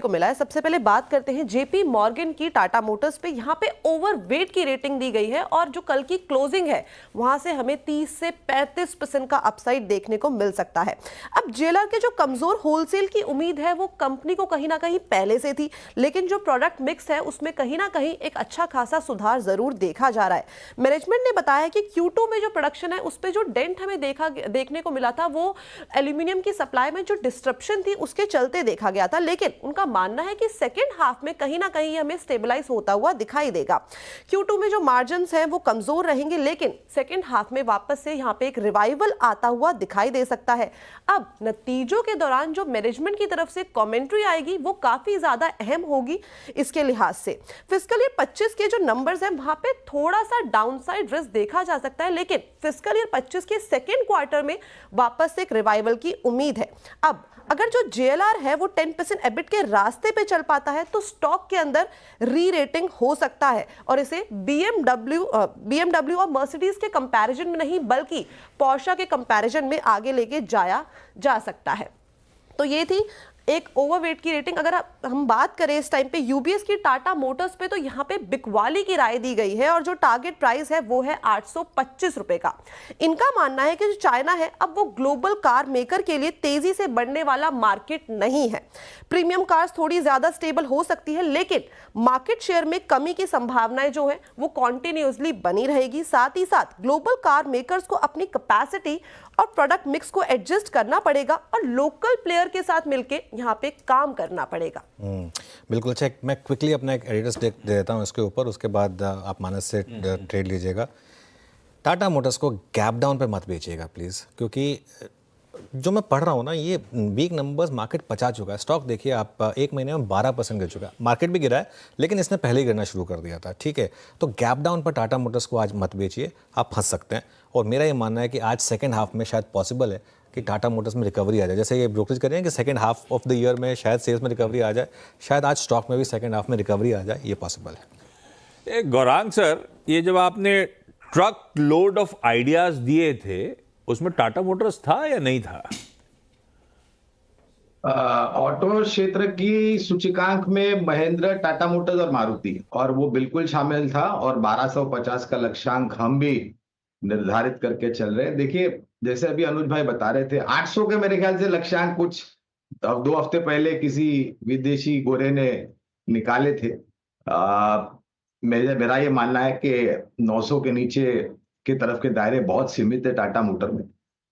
को मिला है। सबसे पहले बात करते हैं जेपी मॉर्गन की टाटा मोटर्स पे। यहाँ पे ओवरवेट की रेटिंग दी गई है और जो कल की क्लोजिंग है वहां से हमें 30 से 35% का अपसाइड देखने को मिल सकता है। अब जेएलआर के जो कमजोर होलसेल की उम्मीद है वो कंपनी को कहीं ना कहीं पहले से थी, लेकिन जो प्रोडक्ट मिक्स है उसमें कहीं ना कहीं एक अच्छा खासा सुधार जरूर देखा जा रहा है। मैनेजमेंट ने बताया कि Q2 में जो प्रोडक्शन है उस पर जो डेंट हमें देखने को मिला था वो एल्यूमिनियम की सप्लाई में जो डिस्ट्रप्शन थी उसके चलते देखा गया था, लेकिन उनका मानना है कि सेकेंड हाफ में कहीं ना कहीं हमें स्टेबलाइज होता हुआ दिखाई देगा। Q2 में जो मार्जिन्स हैं वो कमजोर रहेंगे, लेकिन सेकेंड हाफ में वापस से यहाँ पे एक रिवाइवल आता हुआ दिखाई दे सकता है। अब नतीजों के दौरान जो मैनेजमेंट की तरफ से कमेंट्री आएगी वो काफी ज्यादा अहम होगी इसके लिहाज से। फिस्कल ईयर 25 के जो नंबर्स हैं वहां पे थोड़ा सा डाउनसाइड रिस्क देखा जा सकता है, लेकिन फिस्कल ईयर 25 के सेकेंड क्वार्टर में वापस से एक रिवाइवल की उम्मीद है। अब अगर जो जेएलआर है वो 10% एबिट के रास्ते पे चल पाता है तो स्टॉक के अंदर री रेटिंग हो सकता है और इसे BMW और मर्सिडीज के कंपैरिजन में नहीं बल्कि पोर्शा के कंपैरिजन में आगे लेके जाया जा सकता है। तो ये थी एक ओवरवेट की रेटिंग। अगर हम बात करें इस टाइम पे यूबीएस की टाटा मोटर्स पे तो यहाँ पे बिकवाली की राय दी गई है और जो टारगेट प्राइस है वो है 825 रुपए का। इनका मानना है कि जो चाइना है अब वो ग्लोबल कार मेकर के लिए तेजी से बढ़ने वाला मार्केट नहीं है। प्रीमियम कार्स थोड़ी ज्यादा स्टेबल हो सकती है, लेकिन मार्केट शेयर में कमी की संभावनाएं जो है वो कॉन्टिन्यूसली बनी रहेगी। साथ ही साथ ग्लोबल कार मेकर्स को अपनी कैपेसिटी और प्रोडक्ट मिक्स को एडजस्ट करना पड़ेगा और लोकल प्लेयर के साथ मिलके यहाँ पे काम करना पड़ेगा। बिल्कुल। चेक मैं क्विकली अपना एक एडिटर्स दे देता हूँ इसके ऊपर, उसके बाद आप मानस से ट्रेड लीजिएगा। टाटा मोटर्स को गैप डाउन पे मत बेचिएगा प्लीज़, क्योंकि जो मैं पढ़ रहा हूँ ना ये वीक नंबर्स मार्केट पचा चुका है। स्टॉक देखिए आप एक महीने में 12% गिर चुका है। मार्केट भी गिरा है लेकिन इसने पहले ही गिरना शुरू कर दिया था, ठीक है। तो गैप डाउन पर टाटा मोटर्स को आज मत बेचिए, आप फंस सकते हैं। और मेरा ये मानना है कि आज सेकेंड हाफ में शायद पॉसिबल है कि टाटा मोटर्स में रिकवरी आ जाए। जैसे ये ब्रोकरेज कर रहे हैं कि second half of the year में शायद सेल्स में रिकवरी आ जाए, शायद आज स्टॉक में भी सेकेंड हाफ में रिकवरी आ जाए, ये पॉसिबल है। गौरांग सर, ये जब आपने ट्रक लोड ऑफ आइडियाज दिए थे उसमें टाटा मोटर्स था या नहीं था? ऑटो क्षेत्र की सूचकांक में महेंद्र, टाटा मोटर्स और मारुति, और वो बिल्कुल शामिल था। और 1250 का लक्ष्यांक हम भी निर्धारित करके चल रहे हैं। देखिए जैसे अभी अनुज भाई बता रहे थे 800 के मेरे ख्याल से लक्ष्यांक कुछ 2 हफ्ते पहले किसी विदेशी गोरे ने निकाले थे। मेरा ये मानना है कि 900 के नीचे के तरफ के दायरे बहुत सीमित है टाटा मोटर में।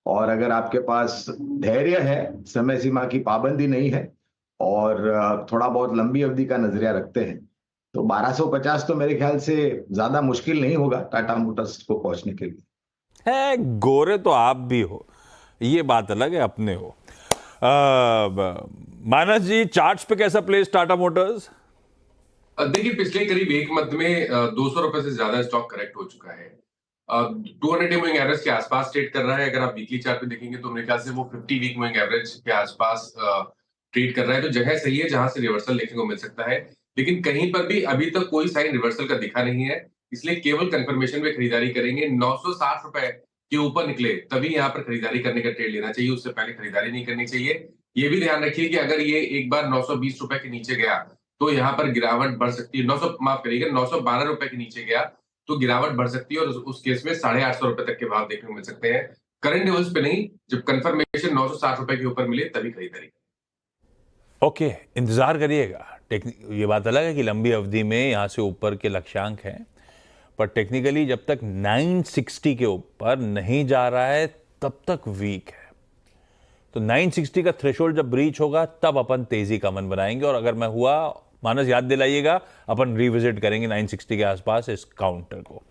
और अगर आपके पास धैर्य है, समय सीमा की पाबंदी नहीं है और थोड़ा बहुत लंबी अवधि का नजरिया रखते हैं तो 1250 तो मेरे ख्याल से ज्यादा मुश्किल नहीं होगा टाटा मोटर्स को पहुंचने के लिए। है गोरे तो आप भी हो, ये बात अलग है, अपने हो। मानस जी, चार्ट्स पे कैसा प्लेस टाटा मोटर्स? देखिए पिछले करीब एक मंथ में 200 रुपए से ज्यादा स्टॉक करेक्ट हो चुका है। 200 मूविंग एवरेज के आसपास ट्रेड कर रहा है। अगर आप वीकली चार्ट पे देखेंगे तो मेरे ख्याल से वो 50 वीक मूविंग एवरेज के आसपास ट्रेड कर रहा है। तो जगह सही है जहां से रिवर्सल देखने को मिल सकता है, लेकिन कहीं पर भी अभी तक कोई साइन रिवर्सल का दिखा नहीं है, इसलिए केवल कंफर्मेशन में खरीदारी करेंगे। 960 रुपए के ऊपर निकले तभी यहाँ पर खरीदारी करने का ट्रेड लेना चाहिए, उससे पहले खरीदारी नहीं करनी चाहिए। ये भी ध्यान रखिए कि अगर ये एक बार 920 रुपए के नीचे गया तो यहाँ पर गिरावट बढ़ सकती है। 912 रुपए के नीचे गया तो गिरावट बढ़ सकती है और उस केस में 850 रुपए तक के भाव देखने को मिल सकते हैं। करंट लेवल्स पे नहीं, जब कंफर्मेशन 960 रुपए के ऊपर मिले तभी खरीदारी। ओके, इंतजार करिएगा। ये बात अलग है कि लंबी अवधि में यहां से ऊपर के लक्ष्यांक हैं, पर टेक्निकली जब तक 960 के ऊपर नहीं जा रहा है तब तक वीक है। तो 960 का थ्रेशोल्ड जब ब्रीच होगा तब अपन तेजी का मन बनाएंगे। और अगर मैं हुआ, मानस याद दिलाइएगा, अपन रिविजिट करेंगे 960 के आसपास इस काउंटर को।